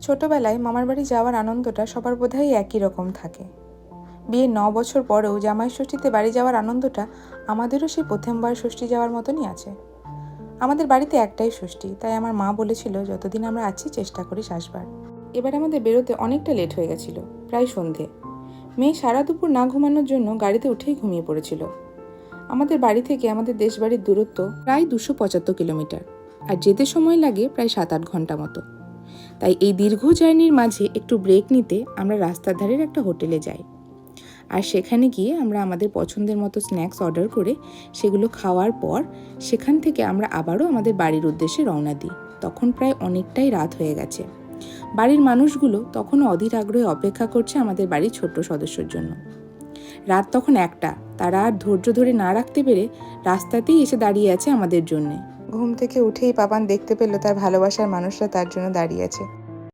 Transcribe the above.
ছোটবেলায় মামার বাড়ি যাওয়ার আনন্দটা সবার বোধহয় একই রকম থাকে। বিয়ের 9 বছর পরেও জামাই ষষ্ঠীতে বাড়ি যাওয়ার আনন্দটা আমাদেরও সেই প্রথমবার ষষ্ঠী যাওয়ার মতনই আছে। আমাদের বাড়িতে একটাই ষষ্ঠী, তাই আমার মা বলেছিল যতদিন আমরা আছি চেষ্টা করিস আসবার। এবার আমাদের বেরোতে অনেকটা লেট হয়ে গেছিল, প্রায় সন্ধে। মেয়ে সারা দুপুর না ঘুমানোর জন্য গাড়িতে উঠেই ঘুমিয়ে পড়েছিল। আমাদের বাড়ি থেকে আমাদের দেশবাড়ির দূরত্ব প্রায় 275 কিলোমিটার, আর যেতে সময় লাগে প্রায় 7-8 ঘন্টা মতো। তাই এই দীর্ঘ জার্নির মাঝে একটু ব্রেক নিতে আমরা রাস্তার ধারের একটা হোটেলে যাই। আর সেখানে গিয়ে আমরা আমাদের পছন্দের মতো স্ন্যাক্স অর্ডার করে সেগুলো খাওয়ার পর সেখান থেকে আমরা আবারও আমাদের বাড়ির উদ্দেশ্যে রওনা দিই। তখন প্রায় অনেকটাই রাত হয়ে গেছে। বাড়ির মানুষগুলো তখনও অধীর আগ্রহে অপেক্ষা করছে আমাদের বাড়ির ছোট্ট সদস্যর জন্য। রাত তখন 1টা, তারা আর ধৈর্য ধরে না রাখতে পেরে রাস্তাতেই এসে দাঁড়িয়ে আছে আমাদের জন্যে। ঘুম থেকে উঠেই পাপান দেখতে পেল তার ভালোবাসার মানুষরা তার জন্য দাঁড়িয়ে আছে।